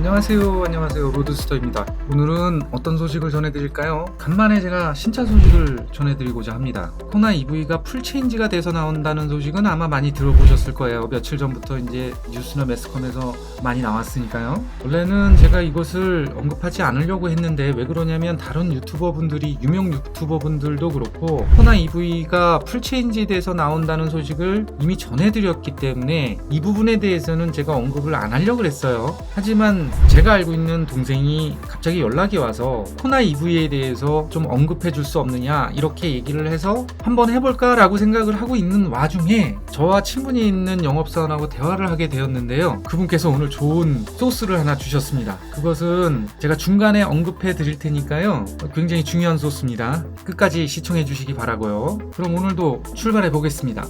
안녕하세요. 로드스터입니다. 오늘은 어떤 소식을 전해드릴까요? 간만에 제가 신차 소식을 전해드리고자 합니다. 코나 EV가 풀체인지가 돼서 나온다는 소식은 아마 많이 들어보셨을 거예요. 며칠 전부터 이제 뉴스나 매스컴에서 많이 나왔으니까요. 원래는 제가 이것을 언급하지 않으려고 했는데 왜 그러냐면 다른 유튜버분들이, 유명 유튜버분들도 그렇고 코나 EV가 풀체인지 돼서 나온다는 소식을 이미 전해드렸기 때문에 이 부분에 대해서는 제가 언급을 안 하려고 했어요. 하지만 제가 알고 있는 동생이 갑자기 연락이 와서 코나 EV에 대해서 좀 언급해 줄 수 없느냐 이렇게 얘기를 해서 한번 해볼까 라고 생각을 하고 있는 와중에 저와 친분이 있는 영업사원하고 대화를 하게 되었는데요. 그분께서 오늘 좋은 소스를 하나 주셨습니다. 그것은 제가 중간에 언급해 드릴 테니까요. 굉장히 중요한 소스입니다. 끝까지 시청해 주시기 바라고요. 그럼 오늘도 출발해 보겠습니다.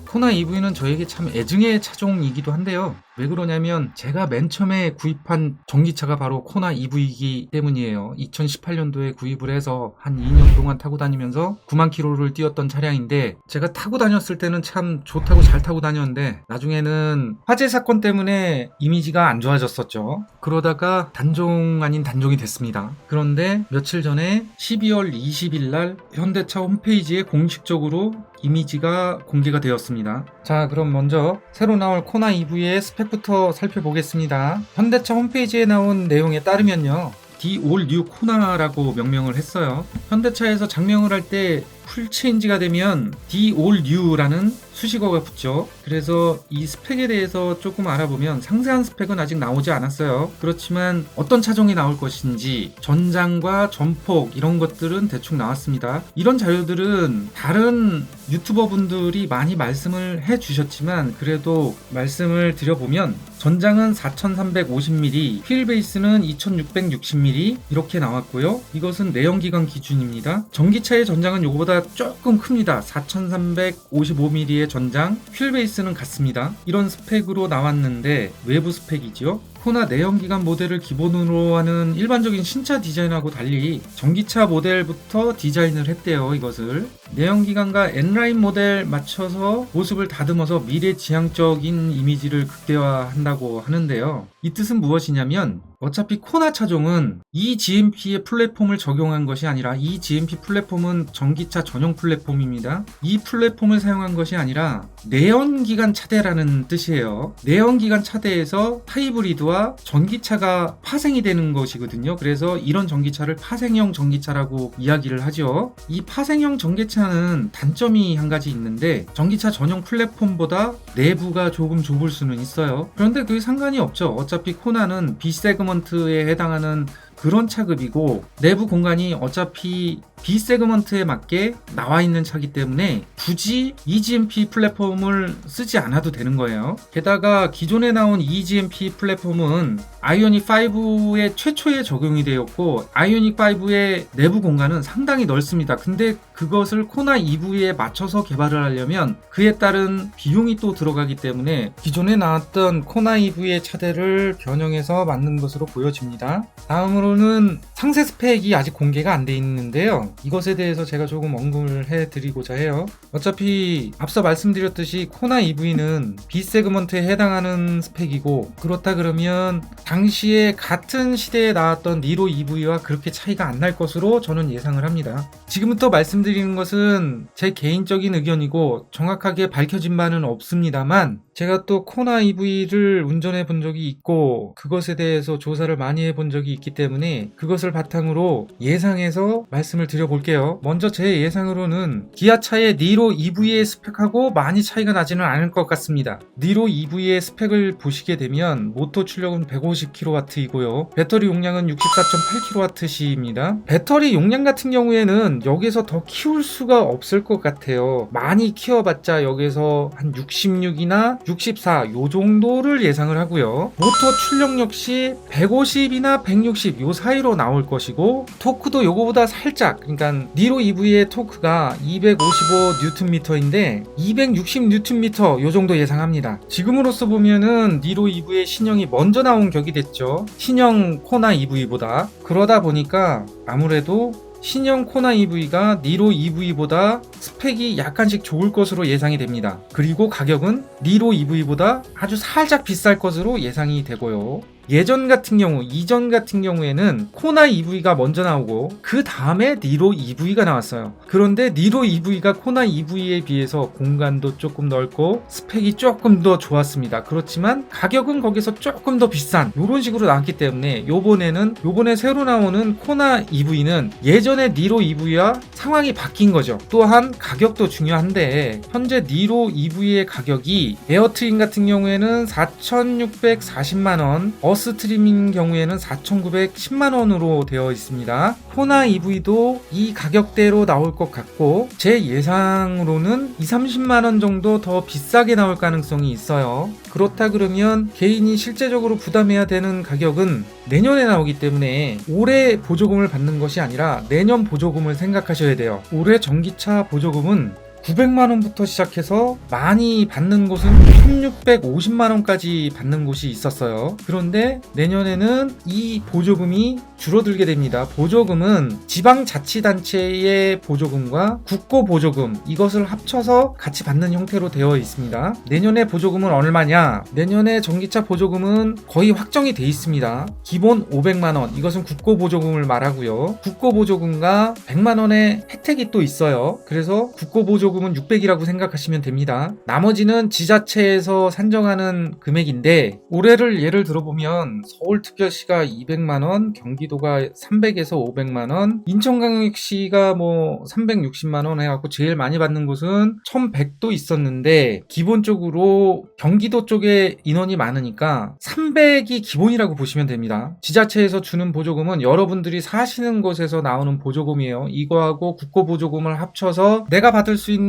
코나 EV는 저에게 참 애증의 차종이기도 한데요. 왜 그러냐면 제가 맨 처음에 구입한 전기차가 바로 코나 EV이기 때문이에요. 2018년도에 구입을 해서 한 2년 동안 타고 다니면서 9만 킬로를 뛰었던 차량인데 제가 타고 다녔을 때는 참 좋다고 잘 타고 다녔는데 나중에는 화재 사건 때문에 이미지가 안 좋아졌었죠. 그러다가 단종 아닌 단종이 됐습니다. 그런데 며칠 전에 12월 20일 날 현대차 홈페이지에 공식적으로 이미지가 공개가 되었습니다. 자, 그럼 먼저 새로 나올 코나 EV의 스펙부터 살펴보겠습니다. 현대차 홈페이지에 나온 내용에 따르면요, The All New 코나라고 명명을 했어요. 현대차에서 장명을 할 때 풀체인지가 되면 The All New라는 수식어가 붙죠. 그래서 이 스펙에 대해서 조금 알아보면 상세한 스펙은 아직 나오지 않았어요. 그렇지만 어떤 차종이 나올 것인지 전장과 전폭 이런 것들은 대충 나왔습니다. 이런 자료들은 다른 유튜버 분들이 많이 말씀을 해 주셨지만 그래도 말씀을 드려보면 전장은 4350mm, 휠베이스는 2660mm 이렇게 나왔고요. 이것은 내연기관 기준입니다. 전기차의 전장은 이거보다 조금 큽니다. 4355mm의 전장, 휠베이스는 같습니다. 이런 스펙으로 나왔는데 외부 스펙이죠. 코나 내연기관 모델을 기본으로 하는 일반적인 신차 디자인하고 달리 전기차 모델부터 디자인을 했대요. 이것을 내연기관과 N라인 모델 맞춰서 모습을 다듬어서 미래지향적인 이미지를 극대화한다고 하는데요. 이 뜻은 무엇이냐면 어차피 코나 차종은 이 GMP의 플랫폼을 적용한 것이 아니라 이 GMP 플랫폼은 전기차 전용 플랫폼입니다. 이 플랫폼을 사용한 것이 아니라 내연기관 차대라는 뜻이에요. 내연기관 차대에서 하이브리드와 전기차가 파생이 되는 것이거든요. 그래서 이런 전기차를 파생형 전기차라고 이야기를 하죠. 이 파생형 전기차는 단점이 한 가지 있는데 전기차 전용 플랫폼보다 내부가 조금 좁을 수는 있어요. 그런데 그게 상관이 없죠. 어차피 코나는 B세그먼트에 해당하는 그런 차급이고 내부 공간이 어차피 B세그먼트에 맞게 나와 있는 차기 때문에 굳이 eGMP 플랫폼을 쓰지 않아도 되는 거예요. 게다가 기존에 나온 eGMP 플랫폼은 아이오닉 5의 최초에 적용이 되었고 아이오닉 5의 내부 공간은 상당히 넓습니다. 근데 그것을 코나 EV에 맞춰서 개발을 하려면 그에 따른 비용이 또 들어가기 때문에 기존에 나왔던 코나 EV의 차대를 변형해서 만든 것으로 보여집니다. 다음으로는 상세 스펙이 아직 공개가 안 돼 있는데요. 이것에 대해서 제가 조금 언급을 해드리고자 해요. 어차피 앞서 말씀드렸듯이 코나 EV는 B세그먼트에 해당하는 스펙이고 그렇다 그러면 당시에 같은 시대에 나왔던 니로 EV와 그렇게 차이가 안 날 것으로 저는 예상을 합니다. 지금부터 말씀드리는 것은 제 개인적인 의견이고 정확하게 밝혀진 바는 없습니다만 제가 또 코나 EV를 운전해 본 적이 있고 그것에 대해서 조사를 많이 해본 적이 있기 때문에 그것을 바탕으로 예상해서 말씀을 드려볼게요. 먼저 제 예상으로는 기아차의 니로 EV의 스펙하고 많이 차이가 나지는 않을 것 같습니다. 니로 EV의 스펙을 보시게 되면 모터 출력은 150kW이고요. 배터리 용량은 64.8kWh입니다. 배터리 용량 같은 경우에는 여기서 더 키울 수가 없을 것 같아요. 많이 키워봤자 여기서 한 66이나 64 요 정도를 예상을 하고요. 모터 출력 역시 150이나 160 요 사이로 나올 것이고 토크도 요거보다 살짝, 그러니까 니로 EV의 토크가 255Nm인데 260Nm 요 정도 예상합니다. 지금으로서 보면은 니로 EV의 신형이 먼저 나온 격이 됐죠. 신형 코나 EV보다. 그러다 보니까 아무래도 신형 코나 EV가 니로 EV보다 스펙이 약간씩 좋을 것으로 예상이 됩니다. 그리고 가격은 니로 EV보다 아주 살짝 비쌀 것으로 예상이 되고요. 이전 같은 경우에는 코나 EV가 먼저 나오고 그 다음에 니로 EV가 나왔어요. 그런데 니로 EV가 코나 EV에 비해서 공간도 조금 넓고 스펙이 조금 더 좋았습니다. 그렇지만 가격은 거기서 조금 더 비싼 이런 식으로 나왔기 때문에 요번에 새로 나오는 코나 EV는 예전의 니로 EV와 상황이 바뀐 거죠. 또한 가격도 중요한데 현재 니로 EV의 가격이 에어트림 같은 경우에는 4,640만원, 어스트림인 경우에는 4,910만원으로 되어 있습니다. 코나 EV도 이 가격대로 나올 것 같고 제 예상으로는 2,30만원 정도 더 비싸게 나올 가능성이 있어요. 그렇다 그러면 개인이 실제적으로 부담해야 되는 가격은 내년에 나오기 때문에 올해 보조금을 받는 것이 아니라 내년 보조금을 생각하셔야 돼요. 올해 전기차 보조금은 900만원부터 시작해서 많이 받는 곳은 1,650만원까지 받는 곳이 있었어요. 그런데 내년에는 이 보조금이 줄어들게 됩니다. 보조금은 지방자치단체의 보조금과 국고 보조금 이것을 합쳐서 같이 받는 형태로 되어 있습니다. 내년에 보조금은 얼마냐? 내년에 전기차 보조금은 거의 확정이 돼 있습니다. 기본 500만원 이것은 국고 보조금을 말하고요. 국고 보조금과 100만원의 혜택이 또 있어요. 그래서 국고 보조금은 600이라고 생각하시면 됩니다. 나머지는 지자체에서 산정하는 금액인데 올해를 예를 들어보면 서울특별시가 200만원, 경기도가 300에서 500만원, 인천광역시가 360만원 해갖고 제일 많이 받는 곳은 1100도 있었는데 기본적으로 경기도 쪽에 인원이 많으니까 300이 기본이라고 보시면 됩니다. 지자체에서 주는 보조금은 여러분들이 사시는 곳에서 나오는 보조금이에요. 이거하고 국고 보조금을 합쳐서 내가 받을 수 있는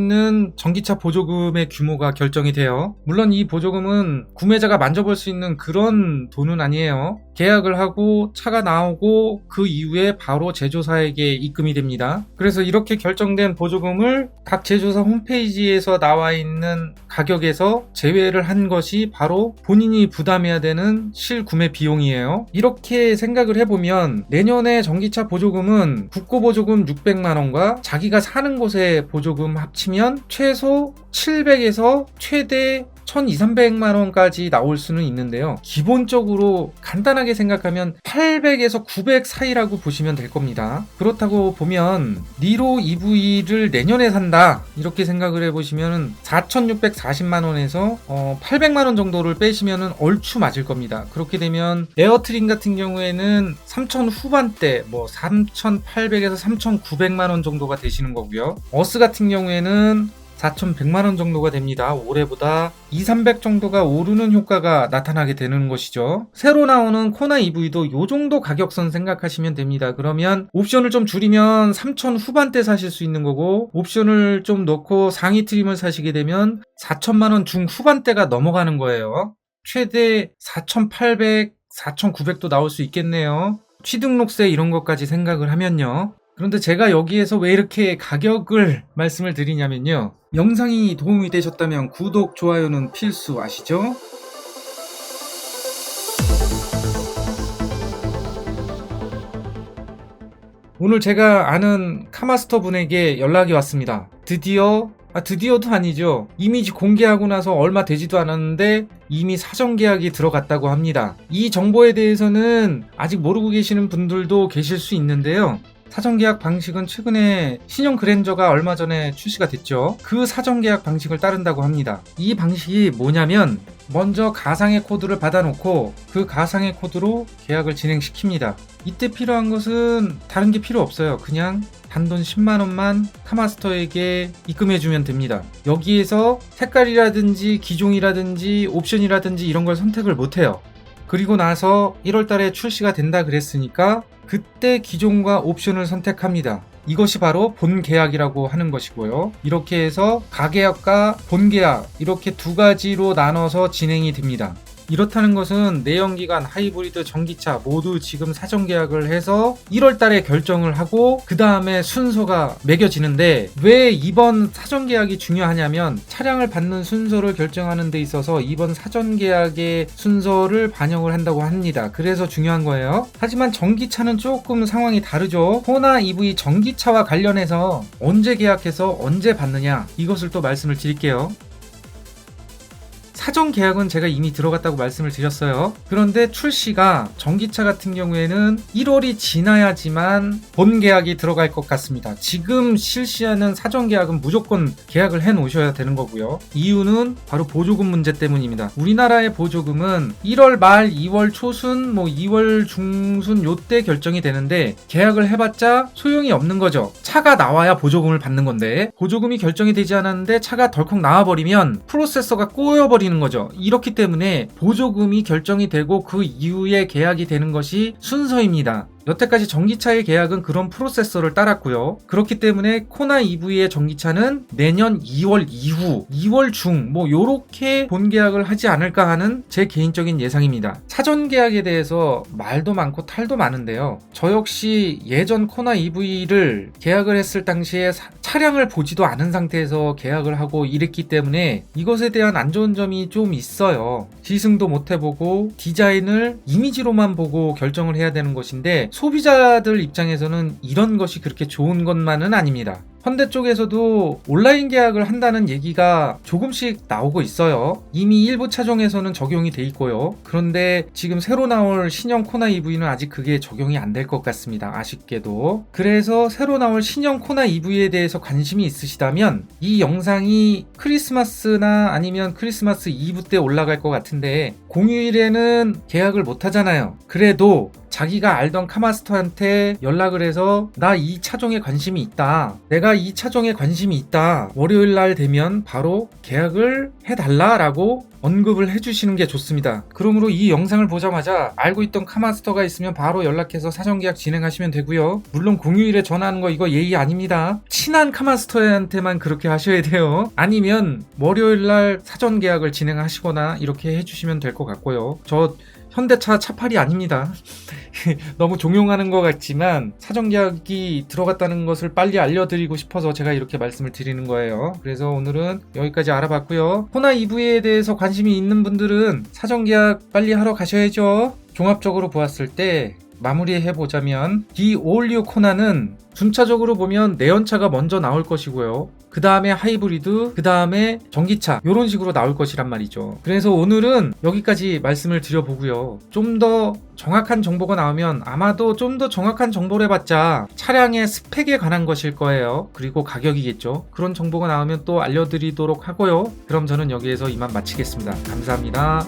전기차 보조금의 규모가 결정이 돼요. 물론 이 보조금은 구매자가 만져볼 수 있는 그런 돈은 아니에요. 계약을 하고 차가 나오고 그 이후에 바로 제조사에게 입금이 됩니다. 그래서 이렇게 결정된 보조금을 각 제조사 홈페이지에서 나와 있는 가격에서 제외를 한 것이 바로 본인이 부담해야 되는 실구매 비용이에요. 이렇게 생각을 해보면 내년에 전기차 보조금은 국고 보조금 600만원과 자기가 사는 곳의 보조금 합치면 최소 700에서 최대 1,200~300만원까지 나올 수는 있는데요. 기본적으로 간단하게 생각하면 800에서 900 사이라고 보시면 될 겁니다. 그렇다고 보면 니로 EV를 내년에 산다 이렇게 생각을 해보시면 4,640만원에서 800만원 정도를 빼시면 얼추 맞을 겁니다. 그렇게 되면 에어트림 같은 경우에는 3,000 후반대 3,800에서 3,900만원 정도가 되시는 거고요. 어스 같은 경우에는 4,100만원 정도가 됩니다. 올해보다 200~300 정도가 오르는 효과가 나타나게 되는 것이죠. 새로 나오는 코나 EV도 이 정도 가격선 생각하시면 됩니다. 그러면 옵션을 좀 줄이면 3,000 후반대 사실 수 있는 거고 옵션을 좀 넣고 상위 트림을 사시게 되면 4,000만원 중후반대가 넘어가는 거예요. 최대 4,800, 4,900도 나올 수 있겠네요. 취등록세 이런 것까지 생각을 하면요. 그런데 제가 여기에서 왜 이렇게 가격을 말씀을 드리냐면요. 영상이 도움이 되셨다면 구독, 좋아요는 필수 아시죠? 오늘 제가 아는 카마스터 분에게 연락이 왔습니다. 드디어도 아니죠. 이미 공개하고 나서 얼마 되지도 않았는데 이미 사전 계약이 들어갔다고 합니다. 이 정보에 대해서는 아직 모르고 계시는 분들도 계실 수 있는데요. 사전계약 방식은 최근에 신형 그랜저가 얼마 전에 출시가 됐죠. 그 사전계약 방식을 따른다고 합니다. 이 방식이 뭐냐면 먼저 가상의 코드를 받아놓고 그 가상의 코드로 계약을 진행시킵니다. 이때 필요한 것은 다른 게 필요 없어요. 그냥 단돈 10만원만 카마스터에게 입금해주면 됩니다. 여기에서 색깔이라든지 기종이라든지 옵션이라든지 이런 걸 선택을 못해요. 그리고 나서 1월달에 출시가 된다 그랬으니까 그때 기종과 옵션을 선택합니다. 이것이 바로 본계약이라고 하는 것이고요. 이렇게 해서 가계약과 본계약 이렇게 두 가지로 나눠서 진행이 됩니다. 이렇다는 것은 내연기관, 하이브리드, 전기차 모두 지금 사전 계약을 해서 1월 달에 결정을 하고 그 다음에 순서가 매겨지는데, 왜 이번 사전 계약이 중요하냐면 차량을 받는 순서를 결정하는 데 있어서 이번 사전 계약의 순서를 반영을 한다고 합니다. 그래서 중요한 거예요. 하지만 전기차는 조금 상황이 다르죠. 코나 EV 전기차와 관련해서 언제 계약해서 언제 받느냐, 이것을 또 말씀을 드릴게요. 사전 계약은 제가 이미 들어갔다고 말씀을 드렸어요. 그런데 출시가 전기차 같은 경우에는 1월이 지나야지만 본 계약이 들어갈 것 같습니다. 지금 실시하는 사전 계약은 무조건 계약을 해 놓으셔야 되는 거고요. 이유는 바로 보조금 문제 때문입니다. 우리나라의 보조금은 1월 말, 2월 초순, 2월 중순 요때 결정이 되는데 계약을 해봤자 소용이 없는 거죠. 차가 나와야 보조금을 받는 건데 보조금이 결정이 되지 않았는데 차가 덜컥 나와버리면 프로세서가 꼬여버리는 거죠. 이렇기 때문에 보조금이 결정이 되고 그 이후에 계약이 되는 것이 순서입니다. 여태까지 전기차의 계약은 그런 프로세서를 따랐고요. 그렇기 때문에 코나 EV의 전기차는 내년 2월 이후 2월 중 요렇게 본 계약을 하지 않을까 하는 제 개인적인 예상입니다. 사전 계약에 대해서 말도 많고 탈도 많은데요. 저 역시 예전 코나 EV를 계약을 했을 당시에 차량을 보지도 않은 상태에서 계약을 하고 이랬기 때문에 이것에 대한 안 좋은 점이 좀 있어요. 시승도 못 해보고 디자인을 이미지로만 보고 결정을 해야 되는 것인데, 소비자들 입장에서는 이런 것이 그렇게 좋은 것만은 아닙니다. 현대 쪽에서도 온라인 계약을 한다는 얘기가 조금씩 나오고 있어요. 이미 일부 차종에서는 적용이 돼 있고요. 그런데 지금 새로 나올 신형 코나 EV는 아직 그게 적용이 안 될 것 같습니다. 아쉽게도. 그래서 새로 나올 신형 코나 EV에 대해서 관심이 있으시다면 이 영상이 크리스마스나 아니면 크리스마스 이브 때 올라갈 것 같은데, 공휴일에는 계약을 못 하잖아요. 그래도 자기가 알던 카마스터한테 연락을 해서 나 이 차종에 관심이 있다, 내가 이 차종에 관심이 있다, 월요일 날 되면 바로 계약을 해달라 라고 언급을 해주시는 게 좋습니다. 그러므로 이 영상을 보자마자 알고 있던 카마스터가 있으면 바로 연락해서 사전 계약 진행하시면 되고요. 물론 공휴일에 전화하는 거 이거 예의 아닙니다. 친한 카마스터한테만 그렇게 하셔야 돼요. 아니면 월요일 날 사전 계약을 진행하시거나 이렇게 해주시면 될 것 같고요. 저 현대차 차팔이 아닙니다. 너무 종용하는 것 같지만 사전 계약이 들어갔다는 것을 빨리 알려드리고 싶어서 제가 이렇게 말씀을 드리는 거예요. 그래서 오늘은 여기까지 알아봤고요. 코나 EV에 대해서 관심이 있는 분들은 사전 계약 빨리 하러 가셔야죠. 종합적으로 보았을 때 마무리해보자면 이 올뉴 코나는 순차적으로 보면 내연차가 먼저 나올 것이고요. 그 다음에 하이브리드, 그 다음에 전기차, 이런 식으로 나올 것이란 말이죠. 그래서 오늘은 여기까지 말씀을 드려보고요. 좀 더 정확한 정보가 나오면 아마도 좀 더 정확한 정보를 해봤자 차량의 스펙에 관한 것일 거예요. 그리고 가격이겠죠. 그런 정보가 나오면 또 알려드리도록 하고요. 그럼 저는 여기에서 이만 마치겠습니다. 감사합니다.